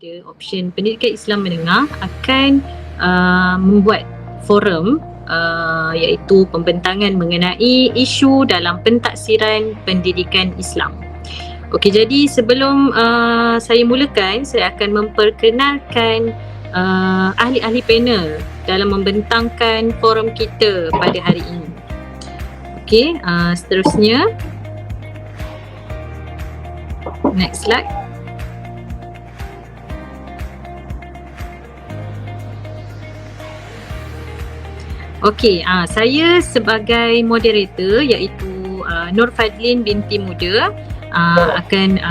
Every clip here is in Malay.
pada option Pendidikan Islam Menengah akan membuat forum iaitu pembentangan mengenai isu dalam pentaksiran pendidikan Islam. Okey, jadi sebelum saya mulakan, saya akan memperkenalkan ahli-ahli panel dalam membentangkan forum kita pada hari ini. Okey, seterusnya next slide. Okey, saya sebagai moderator iaitu Nur Fadlin binti Muda akan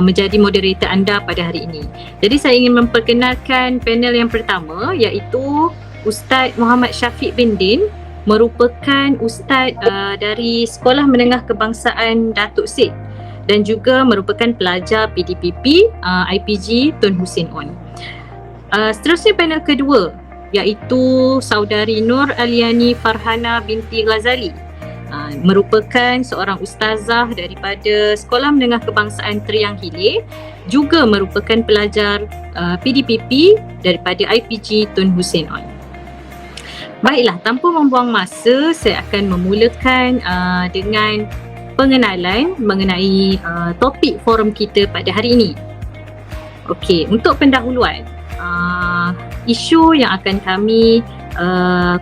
menjadi moderator anda pada hari ini. Jadi saya ingin memperkenalkan panel yang pertama iaitu Ustaz Muhammad Syafiq bin Din, merupakan ustaz dari Sekolah Menengah Kebangsaan Datuk Seri dan juga merupakan pelajar PDPP IPG Tun Hussein On. Seterusnya panel kedua iaitu Saudari Nur Aliani Farhana binti Ghazali, merupakan seorang ustazah daripada Sekolah Menengah Kebangsaan Triang Hilir, juga merupakan pelajar PDPP daripada IPG Tun Hussein On. Baiklah, tanpa membuang masa, saya akan memulakan dengan pengenalan mengenai topik forum kita pada hari ini. Okey, untuk pendahuluan, isu yang akan kami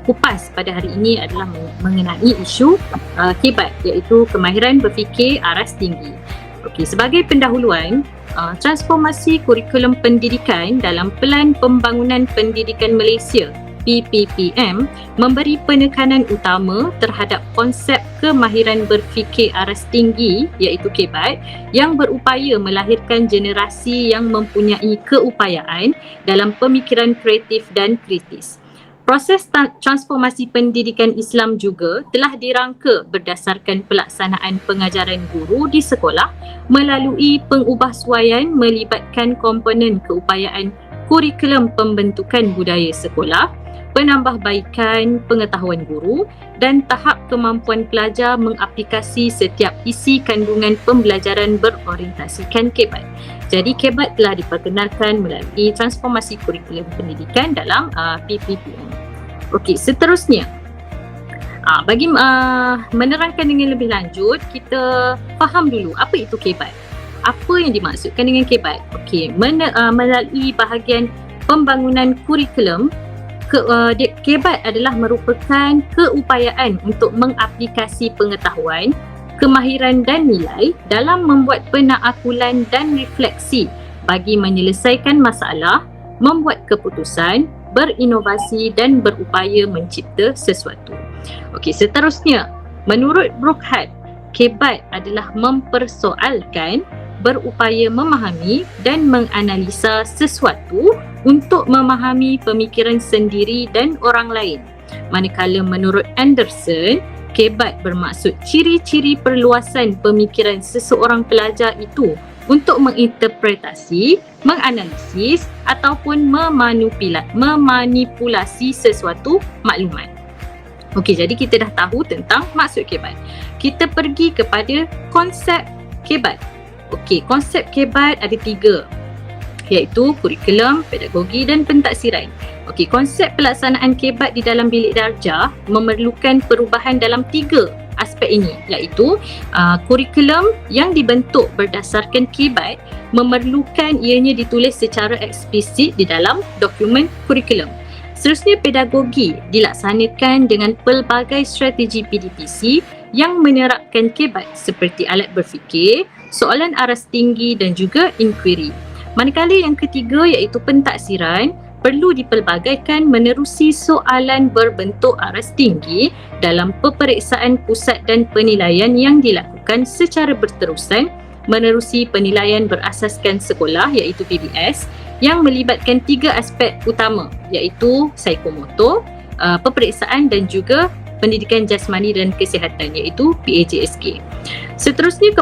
kupas pada hari ini adalah mengenai isu KEBAT, iaitu Kemahiran Berfikir Aras Tinggi. Okey, sebagai pendahuluan, transformasi kurikulum pendidikan dalam Pelan Pembangunan Pendidikan Malaysia PPPM memberi penekanan utama terhadap konsep kemahiran berfikir aras tinggi iaitu KEBAT yang berupaya melahirkan generasi yang mempunyai keupayaan dalam pemikiran kreatif dan kritis. Proses transformasi pendidikan Islam juga telah dirangka berdasarkan pelaksanaan pengajaran guru di sekolah melalui pengubahsuaian melibatkan komponen keupayaan kurikulum pembentukan budaya sekolah, penambahbaikan pengetahuan guru dan tahap kemampuan pelajar mengaplikasi setiap isi kandungan pembelajaran berorientasikan KEBAT. Jadi KEBAT telah diperkenalkan melalui transformasi kurikulum pendidikan dalam PPPM. Okey, seterusnya bagi menerangkan dengan lebih lanjut, kita faham dulu apa itu KEBAT. Apa yang dimaksudkan dengan KEBAT? Okey, melalui bahagian pembangunan kurikulum, KEBAT adalah merupakan keupayaan untuk mengaplikasi pengetahuan, kemahiran dan nilai dalam membuat penaakulan dan refleksi bagi menyelesaikan masalah, membuat keputusan, berinovasi dan berupaya mencipta sesuatu. Okey, seterusnya, menurut Brookhart, KEBAT adalah mempersoalkan, berupaya memahami dan menganalisa sesuatu untuk memahami pemikiran sendiri dan orang lain. Manakala menurut Anderson, KEBAT bermaksud ciri-ciri perluasan pemikiran seseorang pelajar itu untuk menginterpretasi, menganalisis ataupun memanipulasi sesuatu maklumat. Okey, jadi kita dah tahu tentang maksud KEBAT. Kita pergi kepada konsep KEBAT. Okey, konsep KEBAT ada 3, iaitu kurikulum, pedagogi dan pentaksiran. Okey, konsep pelaksanaan KEBAT di dalam bilik darjah memerlukan perubahan dalam 3 aspek ini, iaitu kurikulum yang dibentuk berdasarkan KEBAT memerlukan ianya ditulis secara eksplisit di dalam dokumen kurikulum. Seterusnya, pedagogi dilaksanakan dengan pelbagai strategi PDPC yang menerapkan KEBAT seperti alat berfikir, soalan aras tinggi dan juga inquiry. Manakala yang ketiga iaitu pentaksiran perlu dipelbagaikan menerusi soalan berbentuk aras tinggi dalam peperiksaan pusat dan penilaian yang dilakukan secara berterusan menerusi penilaian berasaskan sekolah iaitu PBS yang melibatkan 3 aspek utama iaitu psikomotor, peperiksaan dan juga pendidikan jasmani dan kesihatan iaitu PAJSK. Seterusnya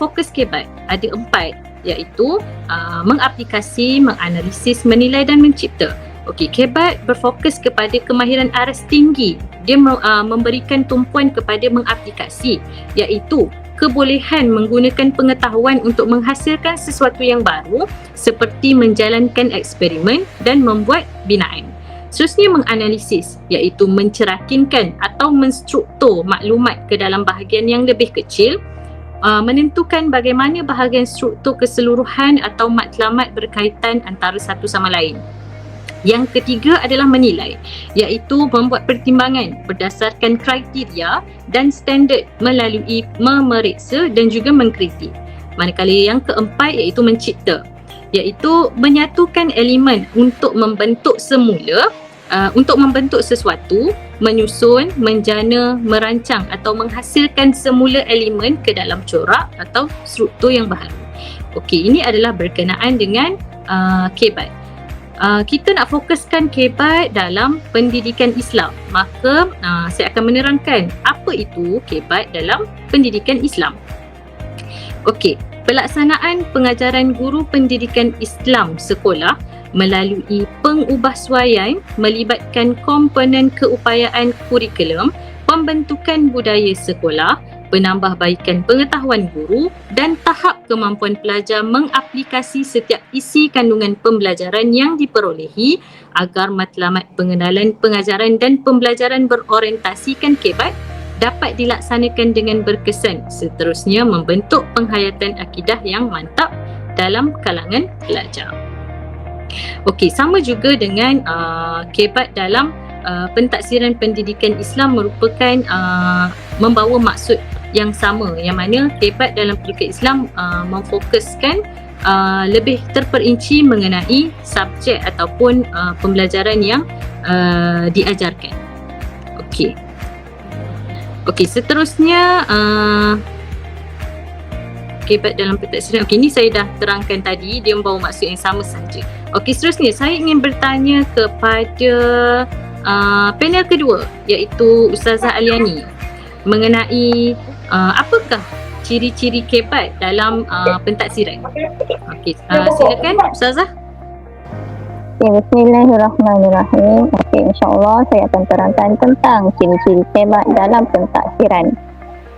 fokus KEBAT ada 4 iaitu mengaplikasi, menganalisis, menilai dan mencipta. Okey, KEBAT berfokus kepada kemahiran aras tinggi. Dia memberikan tumpuan kepada mengaplikasi iaitu kebolehan menggunakan pengetahuan untuk menghasilkan sesuatu yang baru seperti menjalankan eksperimen dan membuat binaan. Seterusnya menganalisis, iaitu mencerakinkan atau menstruktur maklumat ke dalam bahagian yang lebih kecil, menentukan bagaimana bahagian struktur keseluruhan atau matlamat berkaitan antara satu sama lain. Yang ketiga adalah menilai, iaitu membuat pertimbangan berdasarkan kriteria dan standard melalui memeriksa dan juga mengkritik. Manakala yang keempat iaitu mencipta, iaitu menyatukan elemen untuk membentuk semula, untuk membentuk sesuatu, menyusun, menjana, merancang atau menghasilkan semula elemen ke dalam corak atau struktur yang baru. Okey, ini adalah berkenaan dengan KBAT. Kita nak fokuskan KBAT dalam pendidikan Islam, maka saya akan menerangkan apa itu KBAT dalam pendidikan Islam. Okey, pelaksanaan pengajaran guru pendidikan Islam sekolah melalui pengubahsuaian melibatkan komponen keupayaan kurikulum, pembentukan budaya sekolah, penambahbaikan pengetahuan guru dan tahap kemampuan pelajar mengaplikasi setiap isi kandungan pembelajaran yang diperolehi agar matlamat pengenalan pengajaran dan pembelajaran berorientasikan KBAT dapat dilaksanakan dengan berkesan, seterusnya membentuk penghayatan akidah yang mantap dalam kalangan pelajar. Okey, sama juga dengan KBAT dalam pentaksiran pendidikan Islam merupakan membawa maksud yang sama, yang mana KBAT dalam pendidikan Islam memfokuskan lebih terperinci mengenai subjek ataupun pembelajaran yang diajarkan. Okey. Okey, seterusnya KBAT dalam pentaksiran. Okey, ini saya dah terangkan tadi, dia membawa maksud yang sama saja. Okey, seterusnya saya ingin bertanya kepada panel kedua, iaitu Ustazah Aliani, mengenai apakah ciri-ciri KBAT dalam pentaksiran. Okey, silakan Ustazah. Bismillahirrahmanirrahim. Okey, insya-Allah saya akan terangkan tentang ciri-ciri KBAT dalam pentaksiran.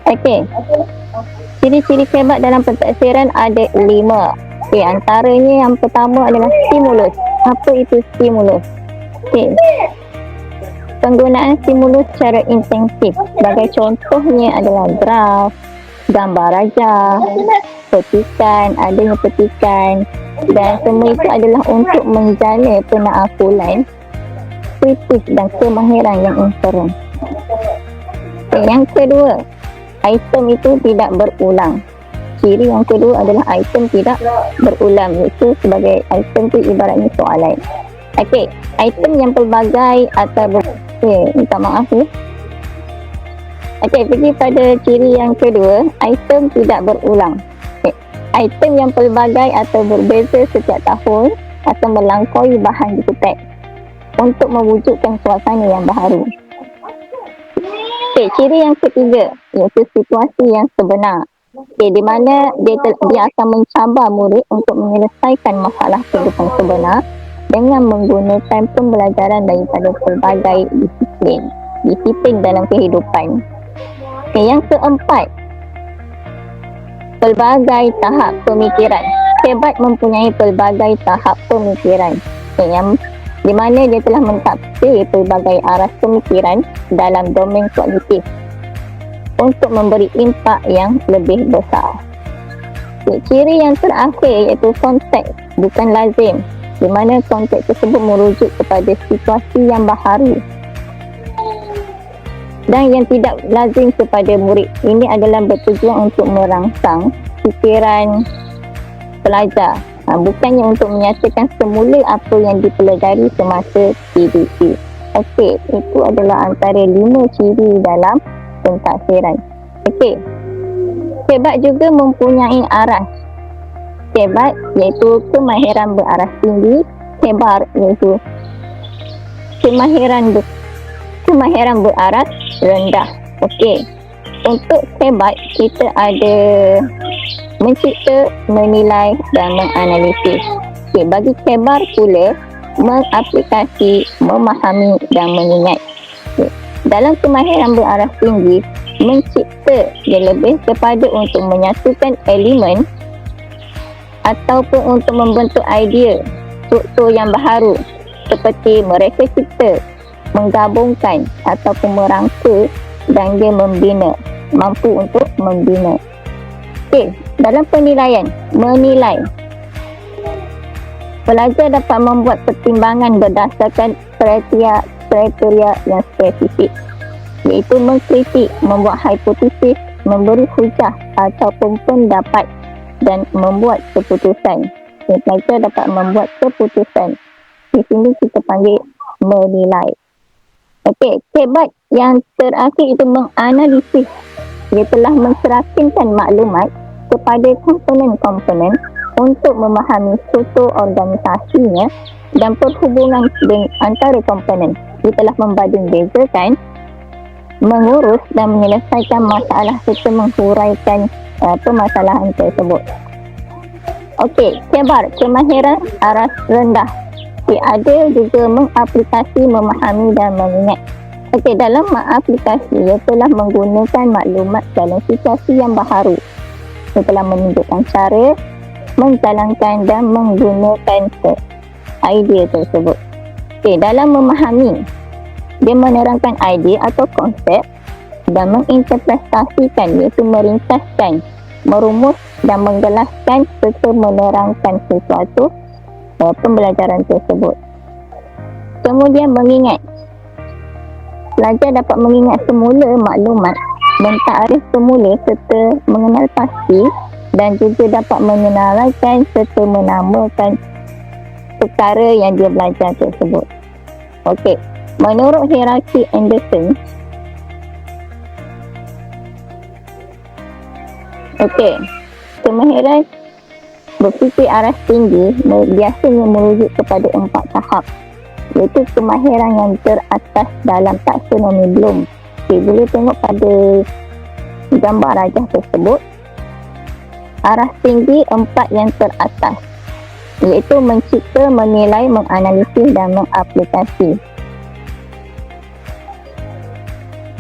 Okey. Ciri-ciri KBAT dalam pentaksiran ada 5. Okey, antaranya yang pertama adalah stimulus. Apa itu stimulus? Okey. Penggunaan stimulus secara intensif. Sebagai contohnya adalah graf, gambar rajah, petikan, adanya petikan, dan semua itu adalah untuk menjana penaakulan kritis dan kemahiran yang intern. Yang kedua, item itu tidak berulang. Ciri yang kedua adalah item tidak berulang, iaitu sebagai item itu ibaratnya soalan. Okey, item yang pelbagai atau minta maaf ya. Okey, pergi pada ciri yang kedua, item tidak berulang. Item yang pelbagai atau berbeza setiap tahun atau melampaui bahan dikutip untuk mewujudkan suasana yang baharu. Okey, ciri yang ketiga iaitu situasi yang sebenar. Okey, di mana dia akan mencabar murid untuk menyelesaikan masalah kehidupan sebenar dengan menggunakan pembelajaran daripada pelbagai disiplin dalam kehidupan. Okey, yang keempat, pelbagai tahap pemikiran. KBAT mempunyai pelbagai tahap pemikiran, yang di mana dia telah mentafsir pelbagai aras pemikiran dalam domain kognitif untuk memberi impak yang lebih besar. Ciri yang terakhir iaitu konteks bukan lazim, di mana konteks tersebut merujuk kepada situasi yang baharu dan yang tidak lazim kepada murid. Ini adalah bertujuan untuk merangsang fikiran pelajar, bukannya untuk menyatakan semula apa yang dipelajari semasa PDP. Okey, itu adalah antara 5 ciri dalam pentaksiran. Okey, KBAT juga mempunyai aras. KBAT iaitu kemahiran beraras tinggi, KBAR iaitu kemahiran beraras rendah. Okey, untuk KBAT kita ada mencipta, menilai dan menganalisis. Okey, bagi KBAR pula mengaplikasi, memahami dan mengingat. Okey, dalam kemahiran beraras tinggi, mencipta, dia lebih kepada untuk menyatukan elemen ataupun untuk membentuk idea struktur yang baharu, seperti mereka cipta, menggabungkan ataupun merangka, dan dia membina, mampu untuk membina. Okey, dalam penilaian, menilai, pelajar dapat membuat pertimbangan berdasarkan kriteria yang spesifik, iaitu mengkritik, membuat hipotesis, memberi hujah ataupun pendapat, dan membuat keputusan. Pelajar dapat membuat keputusan. Di sini kita panggil menilai. Okey, kebat yang terakhir itu menganalisis. Dia telah mencerahkan maklumat kepada komponen-komponen untuk memahami struktur organisasinya dan perhubungan antara komponen. Dia telah membanding bezakan, mengurus dan menyelesaikan masalah serta menghuraikan permasalahan tersebut. Okey, kebar, kemahiran aras rendah. Dia ada juga mengaplikasi, memahami dan mengingat. Okey, dalam mengaplikasi, dia telah menggunakan maklumat dalam situasi yang baharu. Dia telah menunjukkan cara, menjalankan dan menggunakan idea tersebut. Okey, dalam memahami, dia menerangkan idea atau konsep dan menginterpretasikan, iaitu meringkaskan, merumus dan menggelaskan serta menerangkan sesuatu pembelajaran tersebut. Kemudian mengingat. Pelajar dapat mengingat semula maklumat, mentakrif semula serta mengenal pasti, dan juga dapat mengenalkan serta menamakan perkara yang dia belajar tersebut. Okey, menurut hierarki Anderson, kemahiran berfikir aras tinggi biasanya merujuk kepada 4 tahap, iaitu kemahiran yang teratas dalam taksonomi Bloom. Boleh tengok pada gambar rajah tersebut. Aras tinggi 4 yang teratas, iaitu mencipta, menilai, menganalisis dan mengaplikasi.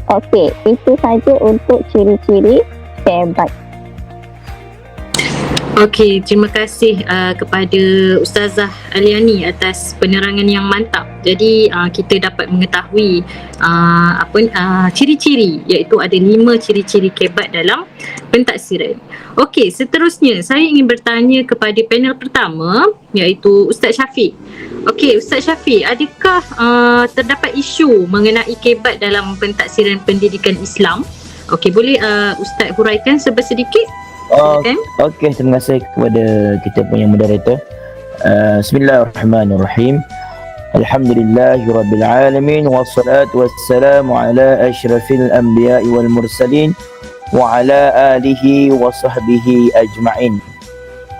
Okey, itu saja untuk ciri-ciri kebat. Okey, terima kasih kepada Ustazah Aliani atas penerangan yang mantap. Jadi kita dapat mengetahui ciri-ciri, iaitu ada 5 ciri-ciri kebat dalam pentaksiran. Okey, seterusnya saya ingin bertanya kepada panel pertama, iaitu Ustaz Syafiq. Okey, Ustaz Syafiq, adakah terdapat isu mengenai kebat dalam pentaksiran pendidikan Islam? Okey, boleh Ustaz huraikan sedikit? Okey, terima kasih kepada kita punya moderator. Bismillahirrahmanirrahim. Alhamdulillahirabbil alamin wassalatu wassalamu ala asyrafil anbiya'i wal mursalin wa ala alihi wa sahbihi ajma'in.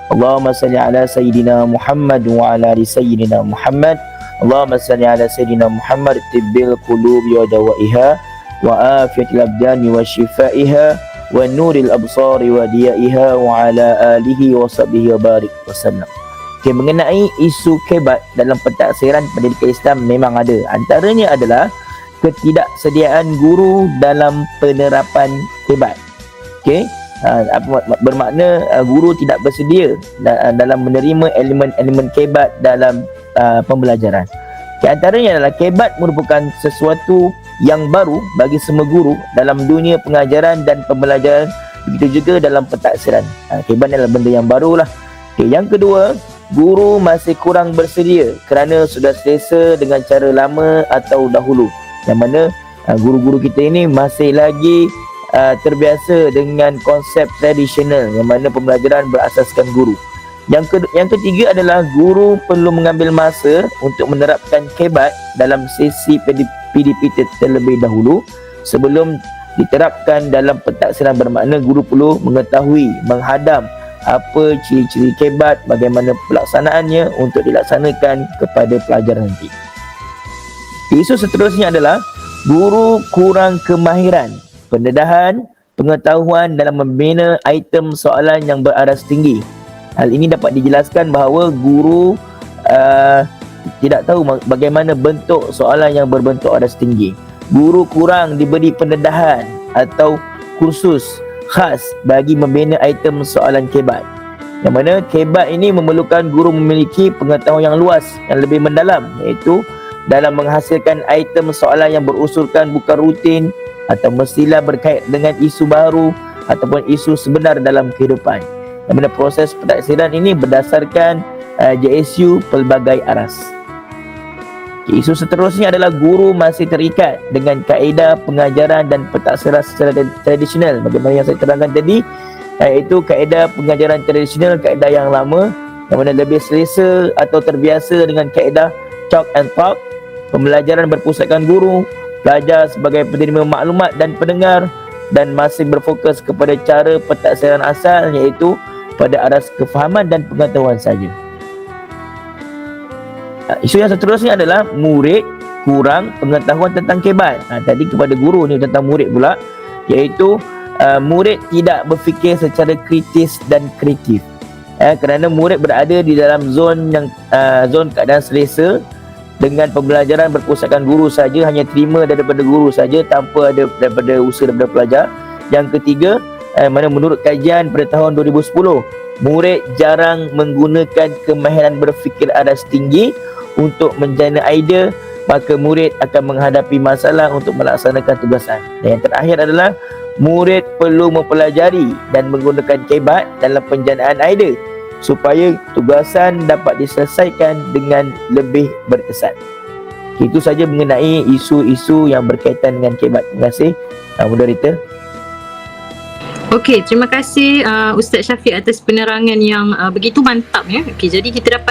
Allahumma salli ala sayyidina Muhammad wa ala ali sayyidina Muhammad. Allahumma salli ala sayyidina Muhammad tibbil qulubi wa dawaiha wa afiyatil abdani wa shifaiha wa nuril absari wa diyaiha wa ala alihi wa sahbihi wa barik wasallam. Okay, mengenai isu kebat dalam pentaksiran pendidikan Islam memang ada. Antaranya adalah ketidaksediaan guru dalam penerapan kebat. Okey, bermakna guru tidak bersedia dalam menerima elemen-elemen kebat dalam pembelajaran. Okay, antaranya adalah kebat merupakan sesuatu yang baru bagi semua guru dalam dunia pengajaran dan pembelajaran, begitu juga dalam pentaksiran. Kebat adalah benda yang barulah. Okay, yang kedua, guru masih kurang bersedia kerana sudah selesa dengan cara lama atau dahulu, yang mana guru-guru kita ini masih lagi terbiasa dengan konsep tradisional, yang mana pembelajaran berasaskan guru. Yang ketiga adalah guru perlu mengambil masa untuk menerapkan kebat dalam sesi PDP terlebih dahulu sebelum diterapkan dalam pentaksiran, bermakna guru perlu mengetahui, menghadam apa ciri-ciri kebat, bagaimana pelaksanaannya untuk dilaksanakan kepada pelajar nanti. Isu seterusnya adalah guru kurang kemahiran pendedahan, pengetahuan dalam membina item soalan yang beraras tinggi. Hal ini dapat dijelaskan bahawa guru tidak tahu bagaimana bentuk soalan yang berbentuk aras tinggi. Guru kurang diberi pendedahan atau kursus khas bagi membina item soalan kebat. Yang mana kebat ini memerlukan guru memiliki pengetahuan yang luas, yang lebih mendalam, iaitu dalam menghasilkan item soalan yang berusulkan bukan rutin atau mestilah berkait dengan isu baru ataupun isu sebenar dalam kehidupan. Yang mana proses pentaksiran ini berdasarkan JSU pelbagai aras. Isu seterusnya adalah guru masih terikat dengan kaedah pengajaran dan pentaksiran secara tradisional. Bagaimana yang saya terangkan tadi, iaitu kaedah pengajaran tradisional, kaedah yang lama, yang mana lebih selesa atau terbiasa dengan kaedah chalk and talk. Pembelajaran berpusatkan guru, pelajar sebagai penerima maklumat dan pendengar, dan masih berfokus kepada cara pentaksiran asal, iaitu pada aras kefahaman dan pengetahuan saja. Isu yang seterusnya adalah murid kurang pengetahuan tentang kebat. Tadi kepada guru ni tentang murid pula, iaitu murid tidak berfikir secara kritis dan kreatif, kerana murid berada di dalam zon keadaan selesa dengan pembelajaran berpusatkan guru saja, hanya terima daripada guru saja tanpa ada daripada usaha daripada pelajar. Yang ketiga, mana menurut kajian pada tahun 2010, murid jarang menggunakan kemahiran berfikir aras tinggi untuk menjana idea, maka murid akan menghadapi masalah untuk melaksanakan tugasan. Dan yang terakhir adalah murid perlu mempelajari dan menggunakan kebat dalam penjanaan idea supaya tugasan dapat diselesaikan dengan lebih berkesan. Itu saja mengenai isu-isu yang berkaitan dengan kebat. Terima kasih, moderator. Okey, terima kasih Ustaz Syafiq atas penerangan yang begitu mantap ya. Okey, jadi kita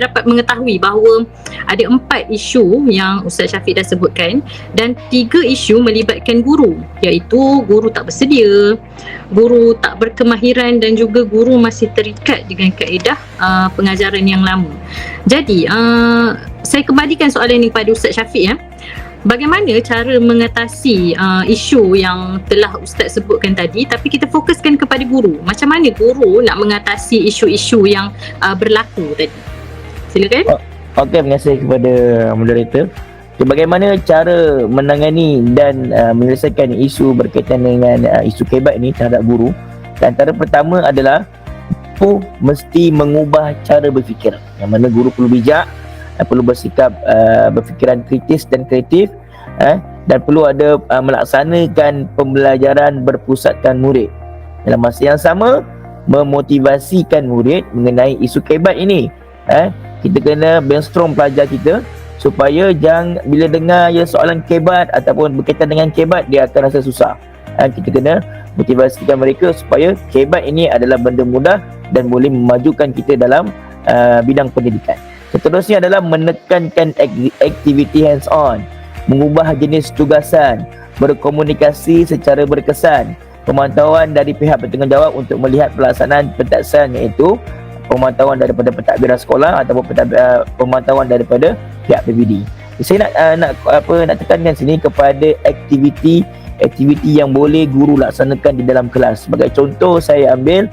dapat mengetahui bahawa ada 4 isu yang Ustaz Syafiq dah sebutkan, dan 3 isu melibatkan guru, iaitu guru tak bersedia, guru tak berkemahiran, dan juga guru masih terikat dengan kaedah pengajaran yang lama. Jadi saya kembalikan soalan ini kepada Ustaz Syafiq ya. Bagaimana cara mengatasi isu yang telah Ustaz sebutkan tadi, tapi kita fokuskan kepada guru. Macam mana guru nak mengatasi isu-isu yang berlaku tadi? Silakan. Okey, terima kasih kepada moderator. Bagaimana cara menangani dan menyelesaikan isu berkaitan dengan isu kebat ini terhadap guru? Antara pertama adalah guru mesti mengubah cara berfikir. Yang mana guru perlu bijak, perlu bersikap berfikiran kritis dan kreatif, dan perlu ada melaksanakan pembelajaran berpusatkan murid. Dalam masa yang sama, memotivasikan murid mengenai isu kebat ini. Kita kena brainstorm pelajar kita supaya jangan bila dengar soalan kebat ataupun berkaitan dengan kebat, dia akan rasa susah. Kita kena motivasikan mereka supaya kebat ini adalah benda mudah dan boleh memajukan kita dalam bidang pendidikan. Seterusnya adalah menekankan aktiviti hands on, mengubah jenis tugasan, berkomunikasi secara berkesan, pemantauan dari pihak bertanggungjawab untuk melihat pelaksanaan pentaksiran, iaitu pemantauan daripada pentadbiran sekolah ataupun pemantauan daripada pihak PBD. Saya nak tekankan sini kepada aktiviti yang boleh guru laksanakan di dalam kelas. Sebagai contoh, saya ambil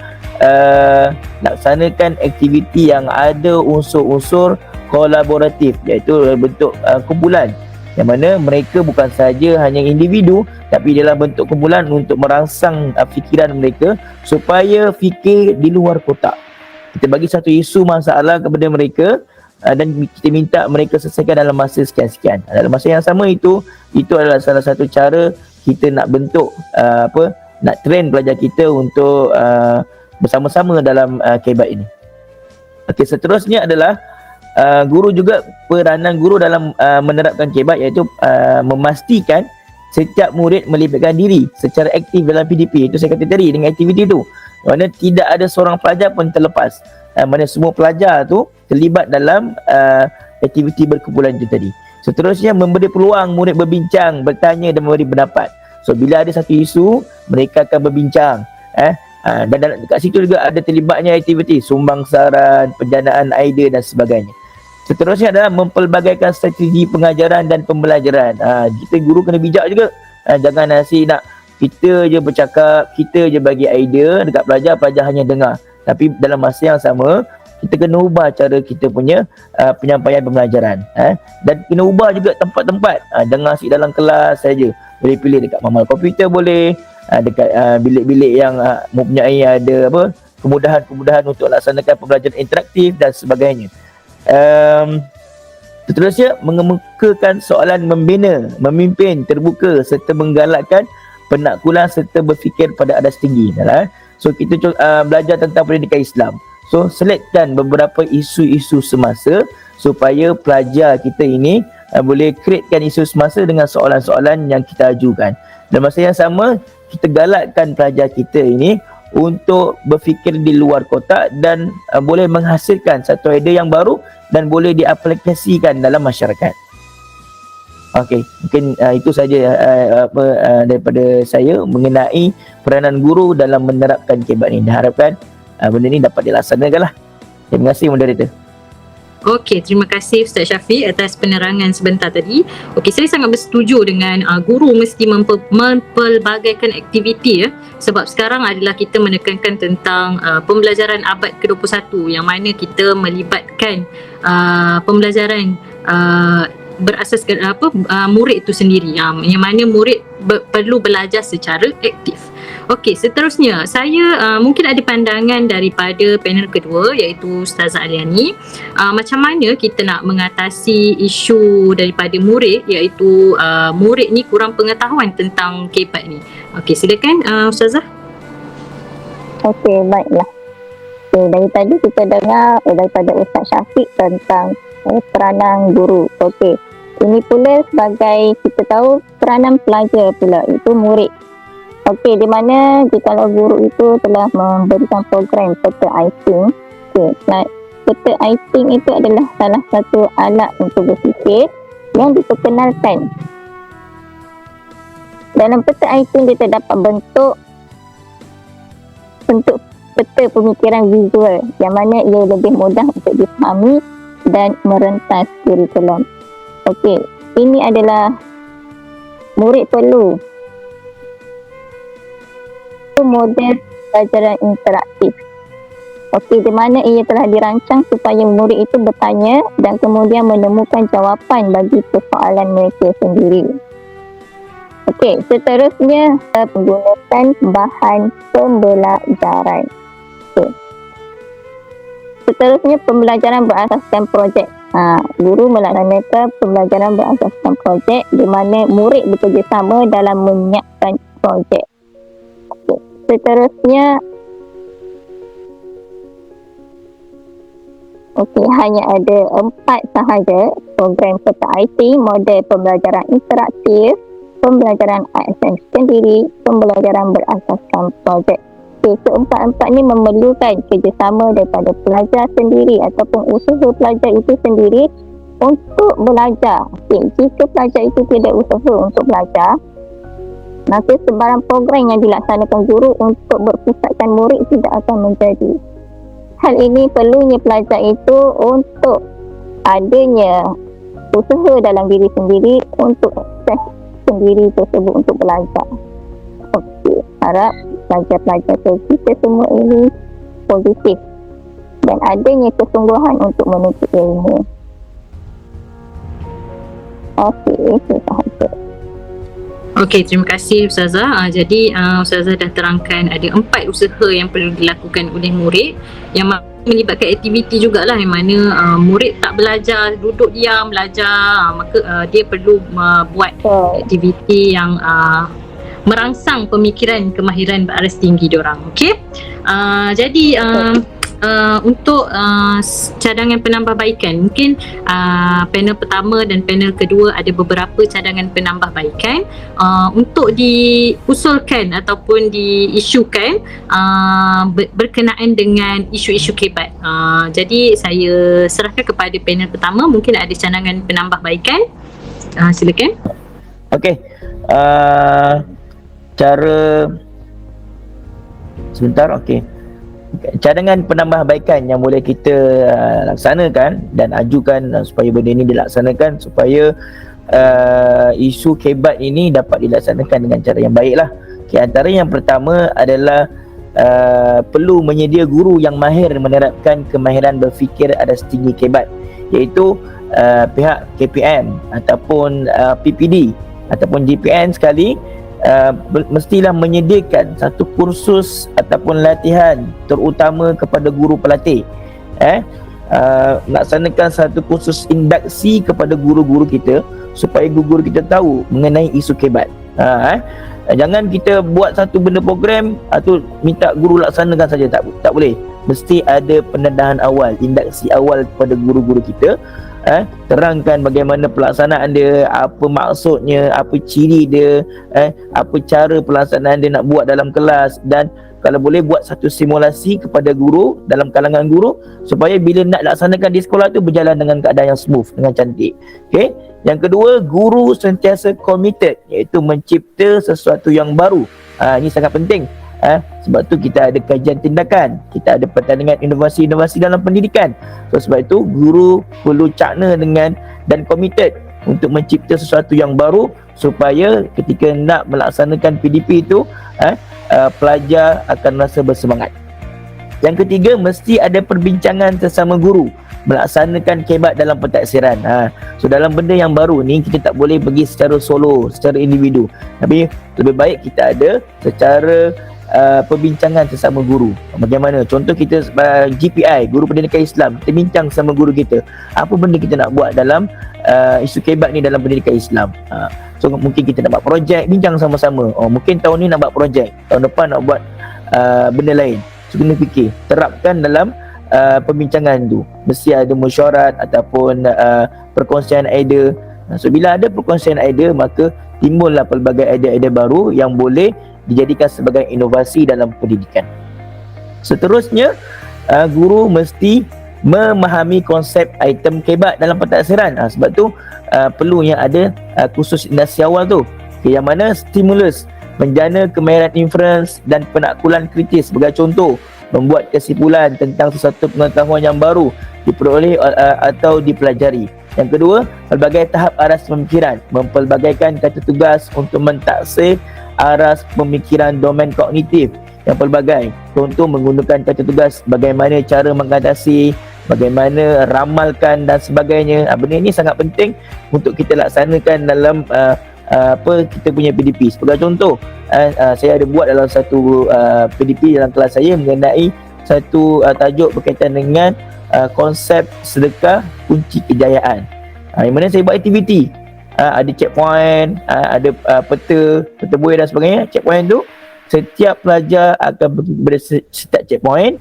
laksanakan aktiviti yang ada unsur-unsur kolaboratif, iaitu bentuk kumpulan, yang mana mereka bukan saja hanya individu, tapi dalam bentuk kumpulan untuk merangsang fikiran mereka supaya fikir di luar kotak. Kita bagi satu isu masalah kepada mereka dan kita minta mereka selesaikan dalam masa sekian-sekian. Dalam masa yang sama itu adalah salah satu cara kita nak bentuk nak train pelajar kita untuk bersama-sama dalam kebat ini. Okey, seterusnya adalah guru juga, peranan guru dalam menerapkan kebat, iaitu memastikan setiap murid melibatkan diri secara aktif dalam PDP. Itu saya kata tadi dengan aktiviti itu, mana tidak ada seorang pelajar pun terlepas, mana semua pelajar tu terlibat dalam aktiviti berkumpulan itu tadi. Seterusnya, memberi peluang murid berbincang, bertanya dan memberi pendapat. So bila ada satu isu, mereka akan berbincang, dan dekat situ juga ada terlibatnya aktiviti sumbang saran, penjanaan idea dan sebagainya. Seterusnya adalah mempelbagaikan strategi pengajaran dan pembelajaran. Kita guru kena bijak juga. Jangan asyik nak kita je bercakap, kita je bagi idea dekat pelajar, pelajar hanya dengar. Tapi dalam masa yang sama, kita kena ubah cara kita punya penyampaian pembelajaran. Dan kena ubah juga tempat-tempat. Jangan asyik dalam kelas saja. boleh pilih dekat mamal komputer boleh, dekat bilik-bilik yang mempunyai ada apa kemudahan-kemudahan untuk laksanakan pembelajaran interaktif dan sebagainya. Seterusnya, mengemukakan soalan membina, memimpin, terbuka serta menggalakkan penakkulan serta berfikir pada adas tinggi. So kita belajar tentang pendidikan Islam. So selectkan beberapa isu-isu semasa supaya pelajar kita ini boleh createkan isu semasa dengan soalan-soalan yang kita ajukan. Dan masa yang sama, kita galakkan pelajar kita ini untuk berfikir di luar kotak dan boleh menghasilkan satu idea yang baru dan boleh diaplikasikan dalam masyarakat. Okey, mungkin itu saja daripada saya mengenai peranan guru dalam menerapkan KBAT ini. Diharapkan benda ni dapat dilaksanakan lah. Terima kasih moderator. Okey, terima kasih Ustaz Syafiq atas penerangan sebentar tadi. Okey, saya sangat bersetuju dengan guru mesti mempelbagaikan aktiviti ya. Sebab sekarang adalah kita menekankan tentang pembelajaran abad ke-21 yang mana kita melibatkan pembelajaran berasaskan murid itu sendiri, yang mana murid perlu belajar secara aktif. Okey, seterusnya saya mungkin ada pandangan daripada panel kedua iaitu Ustazah Aliani. Macam mana kita nak mengatasi isu daripada murid iaitu murid ni kurang pengetahuan tentang KBAT ni. Okey, silakan Ustazah. Okey, baiklah. Okay, dari tadi kita dengar daripada Ustaz Syafiq tentang peranan guru. Okey, ini pula sebagai kita tahu peranan pelajar pula, itu murid. Okey, di mana jikalau guru itu telah memberikan program peta I-Think. Okey, peta I-Think itu adalah salah satu alat untuk berfikir yang diperkenalkan. Dalam peta I-Think kita dapat bentuk peta pemikiran visual yang mana ia lebih mudah untuk difahami dan merentas kurikulum. Okey, ini adalah murid perlu model pelajaran interaktif. Okey, di mana ia telah dirancang supaya murid itu bertanya dan kemudian menemukan jawapan bagi persoalan mereka sendiri. Okey, seterusnya menggunakan bahan pembelajaran. Okay. Seterusnya pembelajaran berasaskan projek. Guru melaksanakan pembelajaran berasaskan projek di mana murid bekerjasama dalam menyiapkan projek. Okay. Seterusnya hanya ada 4 sahaja program peta IT, model pembelajaran interaktif, pembelajaran ASN sendiri, pembelajaran berasaskan projek. Keempat-empat ni memerlukan kerjasama daripada pelajar sendiri ataupun usaha pelajar itu sendiri untuk belajar. Jika pelajar itu tidak usaha untuk belajar, maka sebarang program yang dilaksanakan guru untuk berpusatkan murid tidak akan menjadi. Hal ini perlunya pelajar itu untuk adanya usaha dalam diri sendiri untuk akses sendiri tersebut untuk belajar. Okey, harap pelajar-pelajar kita semua ini positif dan adanya kesungguhan untuk menuntut ilmu. Okey, itu sahaja. Okey, terima kasih Ustazah. Jadi Ustazah dah terangkan ada 4 usaha yang perlu dilakukan oleh murid yang melibatkan aktiviti jugalah, yang mana murid tak belajar, duduk diam belajar, maka dia perlu buat aktiviti yang merangsang pemikiran kemahiran beraras tinggi diorang. Okey. Jadi untuk cadangan penambahbaikan, mungkin panel pertama dan panel kedua ada beberapa cadangan penambahbaikan untuk diusulkan ataupun diisukan berkenaan dengan isu-isu KBAT. Jadi saya serahkan kepada panel pertama, mungkin ada cadangan penambahbaikan. Silakan. Okey. Cara sebentar, okey. Cadangan penambahbaikan yang boleh kita laksanakan dan ajukan supaya benda ini dilaksanakan supaya isu KBAT ini dapat dilaksanakan dengan cara yang baiklah. Okay, antara yang pertama adalah perlu menyedia guru yang mahir menerapkan kemahiran berfikir adas tinggi KBAT, iaitu pihak KPM ataupun PPD ataupun GPN sekali mestilah menyediakan satu kursus ataupun latihan terutama kepada guru pelatih, melaksanakan satu kursus induksi kepada guru-guru kita supaya guru-guru kita tahu mengenai isu kebat. Jangan kita buat satu benda program atau minta guru laksanakan saja, tak boleh. Mesti ada pendedahan awal, induksi awal kepada guru-guru kita. Terangkan bagaimana pelaksanaan dia, apa maksudnya, apa ciri dia, apa cara pelaksanaan dia nak buat dalam kelas, dan kalau boleh buat satu simulasi kepada guru dalam kalangan guru supaya bila nak laksanakan di sekolah tu berjalan dengan keadaan yang smooth, dengan cantik. Okey. Yang kedua, guru sentiasa committed, iaitu mencipta sesuatu yang baru. Ini sangat penting. Sebab tu kita ada kajian tindakan, kita ada pertandingan inovasi-inovasi dalam pendidikan. So sebab itu guru perlu cakna dengan dan committed untuk mencipta sesuatu yang baru supaya ketika nak melaksanakan PDP itu pelajar akan rasa bersemangat. Yang ketiga, mesti ada perbincangan sesama guru melaksanakan kebat dalam pentadsiran. So dalam benda yang baru ni kita tak boleh pergi secara solo, secara individu, tapi lebih baik kita ada secara perbincangan sesama guru. Bagaimana? Contoh kita GPI, Guru Pendidikan Islam, kita bincang sama guru kita apa benda kita nak buat dalam isu kebat ni dalam pendidikan Islam. So mungkin kita nak buat projek, bincang sama-sama. Mungkin tahun ni nak buat projek, tahun depan nak buat benda lain. So kena fikir, terapkan dalam perbincangan tu. Mesti ada mesyuarat ataupun perkongsian idea. So bila ada perkongsian idea, maka timbullah pelbagai idea-idea baru yang boleh dijadikan sebagai inovasi dalam pendidikan. Seterusnya, guru mesti memahami konsep item kebat dalam pentadsiran. Sebab tu perlunya ada kursus induksi awal tu, yang mana stimulus menjana kemahiran inference dan penaklukan kritis. Sebagai contoh, membuat kesimpulan tentang sesuatu pengetahuan yang baru diperoleh atau dipelajari. Yang kedua, pelbagai tahap aras pemikiran, mempelbagaikan kata tugas untuk mentaksir aras pemikiran domain kognitif yang pelbagai. Contoh, menggunakan kata tugas, bagaimana cara mengatasi, bagaimana ramalkan dan sebagainya. Benda ini sangat penting untuk kita laksanakan dalam kita punya PDP. Sebagai contoh, saya ada buat dalam satu PDP dalam kelas saya mengenai satu tajuk berkaitan dengan konsep sedekah kunci kejayaan. Yang mana saya buat aktiviti, ada checkpoint, ada peta buih dan sebagainya. Checkpoint tu, setiap pelajar akan setiap checkpoint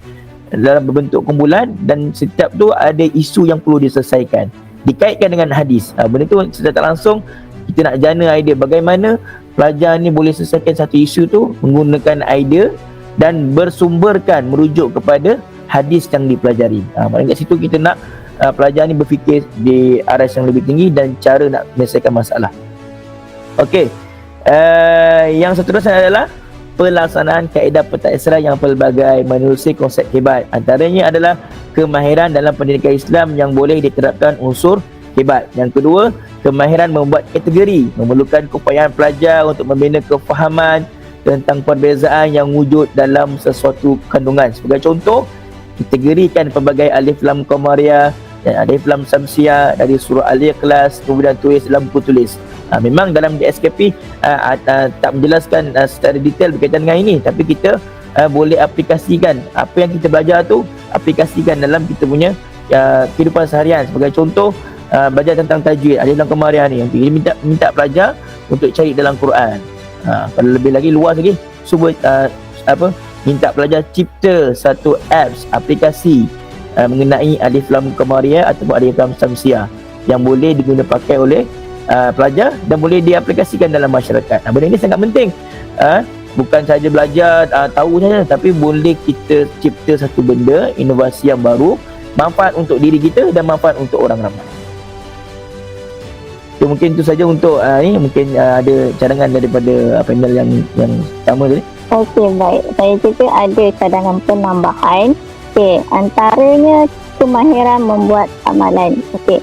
dalam berbentuk kumpulan, dan setiap tu ada isu yang perlu diselesaikan, dikaitkan dengan hadis. Benda tu secara tak langsung kita nak jana idea bagaimana pelajar ni boleh selesaikan satu isu tu menggunakan idea dan bersumberkan, merujuk kepada hadis yang dipelajari. Maknanya kat situ kita nak pelajar ni berfikir di aras yang lebih tinggi dan cara nak menyelesaikan masalah. Okey, yang seterusnya adalah pelaksanaan kaedah pentadsiran yang pelbagai menerusi konsep kebat. Antaranya adalah kemahiran dalam pendidikan Islam yang boleh diterapkan unsur kebat. Yang kedua, kemahiran membuat kategori, memerlukan keupayaan pelajar untuk membina kefahaman tentang perbezaan yang wujud dalam sesuatu kandungan. Sebagai contoh, kategorikan pelbagai alif lam qamariyah dan alif lam samsiah dari surah Al-Ikhlas, kemudian tulis dalam buku tulis. Memang dalam DSKP tak menjelaskan secara detail berkaitan dengan ini, tapi kita boleh aplikasikan apa yang kita belajar tu, aplikasikan dalam kita punya kehidupan seharian. Sebagai contoh, belajar tentang tajwid alif lam qamariyah ni, kita minta pelajar untuk cari dalam Quran. Kalau lebih lagi luas lagi, minta pelajar cipta satu apps, aplikasi mengenai alif lam qamariyah ataupun alif lam samsiah yang boleh digunakan pakai oleh pelajar dan boleh diaplikasikan dalam masyarakat. Benda ini sangat penting. Bukan saja belajar tahu saja, tapi boleh kita cipta satu benda, inovasi yang baru, manfaat untuk diri kita dan manfaat untuk orang ramai. So, mungkin itu saja untuk ni. Mungkin ada cadangan daripada panel yang pertama tadi. Okey, baik. Saya juga ada cadangan penambahan. Okey, antaranya kemahiran membuat amalan. Okey.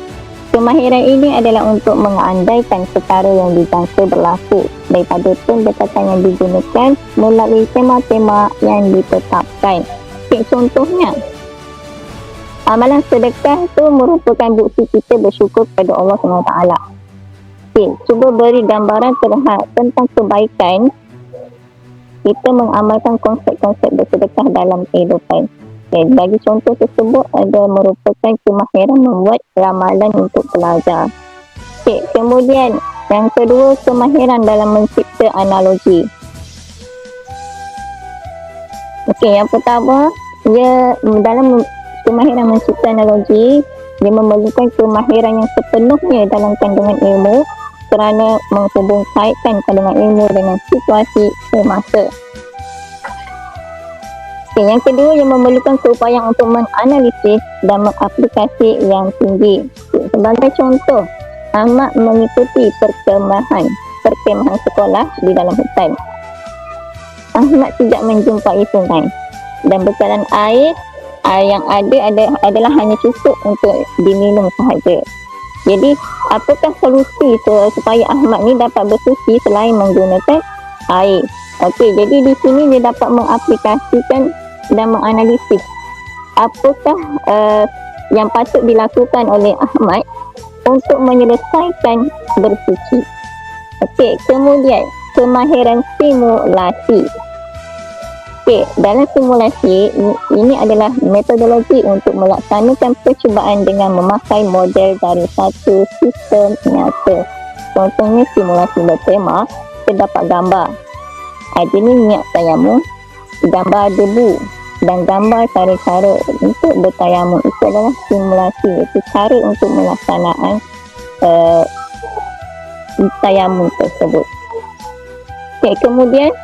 Kemahiran ini adalah untuk mengandaikan perkara yang dijangka berlaku daripada pendekatan yang digunakan melalui tema-tema yang ditetapkan. Okey, contohnya, amalan sedekah itu merupakan bukti kita bersyukur kepada Allah SWT. Okay, cuba beri gambaran tentang kebaikan kita mengamalkan konsep-konsep bersedekah dalam kehidupan. Okay, bagi contoh tersebut ada merupakan kemahiran membuat ramalan untuk pelajar. Okay, kemudian yang kedua, kemahiran dalam mencipta analogi. Okey, yang pertama, dia dalam kemahiran mencipta analogi, dia memerlukan kemahiran yang sepenuhnya dalam kandungan ilmu kerana menghubung kaitkan kandungan ilmu dengan situasi semasa. Okay, yang kedua, yang memerlukan keupayaan untuk menganalisis dan mengaplikasi yang tinggi. Okay, sebagai contoh, Ahmad mengikuti perkemahan sekolah di dalam hutan. Ahmad tidak menjumpai sungai dan bekalan air yang ada adalah hanya cukup untuk diminum sahaja. Jadi, apakah solusi supaya Ahmad ni dapat bersuci selain menggunakan air? Okey, jadi di sini dia dapat mengaplikasikan dan menganalisis apakah yang patut dilakukan oleh Ahmad untuk menyelesaikan bersuci. Okey, kemudian kemahiran simulasi. Okey, dalam simulasi ini adalah metodologi untuk melaksanakan percubaan dengan memakai model dari satu sistem nyata. Contohnya simulasi bertema terdapat gambar. Jenis niat tayamum, gambar debu dan gambar cara-cara untuk bertayamum. Itu adalah simulasi, itu cara untuk melaksanakan tayamum tersebut. Okay, kemudian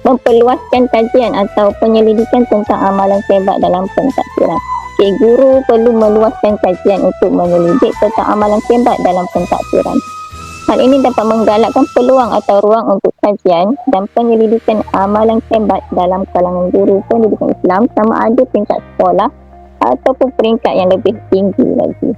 memperluaskan kajian atau penyelidikan tentang amalan kebat dalam pentadbiran. Okay, guru perlu meluaskan kajian untuk menyelidik tentang amalan kebat dalam pentadbiran. Hal ini dapat menggalakkan peluang atau ruang untuk kajian dan penyelidikan amalan kebat dalam kalangan guru pendidikan Islam, sama ada peringkat sekolah ataupun peringkat yang lebih tinggi lagi.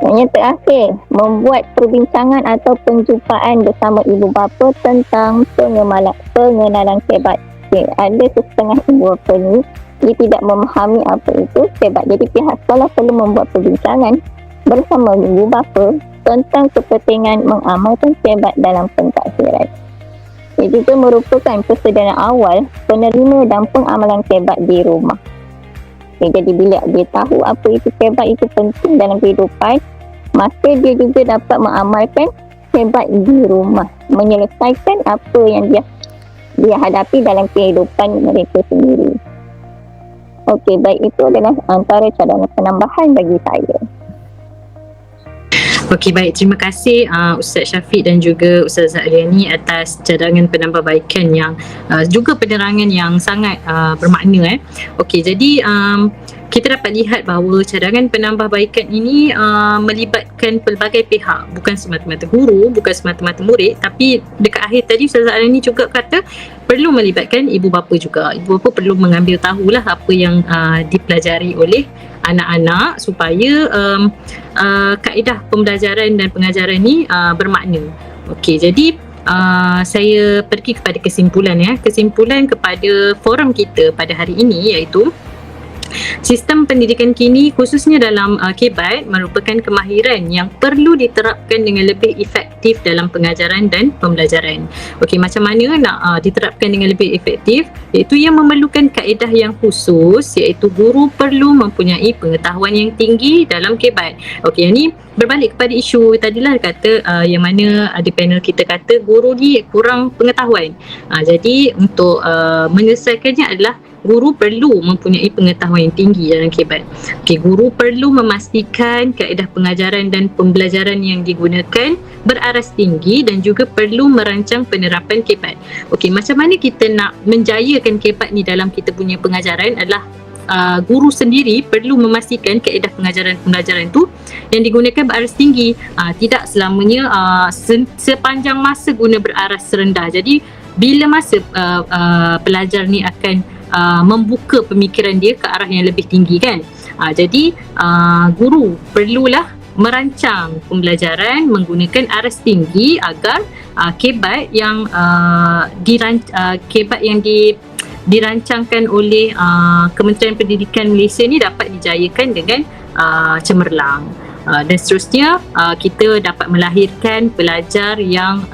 Yang terakhir, membuat perbincangan atau penjumpaan bersama ibu bapa tentang pengenalan kebat. Okay, ada setengah ibu bapa ni dia tidak memahami apa itu kebat. Jadi pihak sekolah perlu membuat perbincangan bersama ibu bapa tentang kepentingan mengamalkan kebat dalam pentadbiran. Ia juga merupakan persediaan awal penerima dan pengamalan kebat di rumah. Okay, jadi bila dia tahu apa itu kebat itu penting dalam kehidupan, maka dia juga dapat mengamalkan kebat di rumah, menyelesaikan apa yang dia hadapi dalam kehidupan mereka sendiri. Okey, baik, itu adalah antara cadangan penambahan bagi saya. Okey, baik, terima kasih Ustaz Syafiq dan juga Ustaz Zahriani atas cadangan penambahbaikan yang juga penerangan yang sangat bermakna. Okey, jadi kita dapat lihat bahawa cadangan penambahbaikan ini melibatkan pelbagai pihak, bukan semata-mata guru, bukan semata-mata murid, tapi dekat akhir tadi Ustaz Zahriani juga kata perlu melibatkan ibu bapa juga. Ibu bapa perlu mengambil tahulah apa yang dipelajari oleh anak-anak supaya kaedah pembelajaran dan pengajaran ni bermakna. Okey, jadi saya pergi kepada kesimpulan ya. Kesimpulan kepada forum kita pada hari ini iaitu sistem pendidikan kini khususnya dalam kebat merupakan kemahiran yang perlu diterapkan dengan lebih efektif dalam pengajaran dan pembelajaran. Okey, macam mana nak diterapkan dengan lebih efektif? Iaitu yang memerlukan kaedah yang khusus, iaitu guru perlu mempunyai pengetahuan yang tinggi dalam kebat. Okey, yang ni berbalik kepada isu tadilah kata yang mana di panel kita kata guru ni kurang pengetahuan. Jadi untuk menyelesaikannya adalah guru perlu mempunyai pengetahuan yang tinggi dalam kebat. Okey, guru perlu memastikan kaedah pengajaran dan pembelajaran yang digunakan beraras tinggi dan juga perlu merancang penerapan kebat. Okey, macam mana kita nak menjayakan kebat ni dalam kita punya pengajaran adalah guru sendiri perlu memastikan kaedah pengajaran pembelajaran tu yang digunakan beraras tinggi. Tidak selamanya sepanjang masa guna beraras rendah. Jadi bila masa pelajar ni akan membuka pemikiran dia ke arah yang lebih tinggi kan. Jadi guru perlulah merancang pembelajaran menggunakan aras tinggi agar kebat yang dirancangkan oleh Kementerian Pendidikan Malaysia ni dapat dijayakan dengan cemerlang. Dan seterusnya kita dapat melahirkan pelajar yang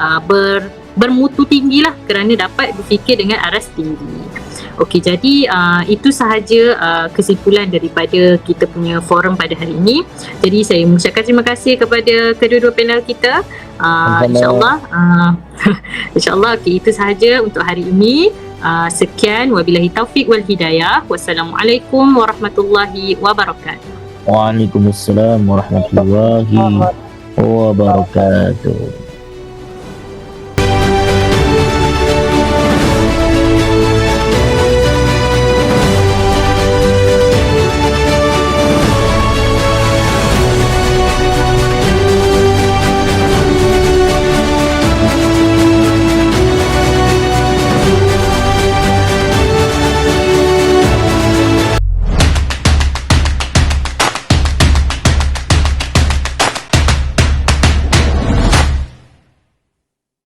bermutu tinggi lah, kerana dapat berfikir dengan aras tinggi. Okey, jadi itu sahaja kesimpulan daripada kita punya forum pada hari ini. Jadi saya mengucapkan terima kasih kepada kedua-dua panel kita. InsyaAllah InsyaAllah okey, itu sahaja untuk hari ini. Sekian, wabillahi taufiq wal hidayah. Wassalamualaikum warahmatullahi wabarakatuh. Waalaikumsalam warahmatullahi wabarakatuh.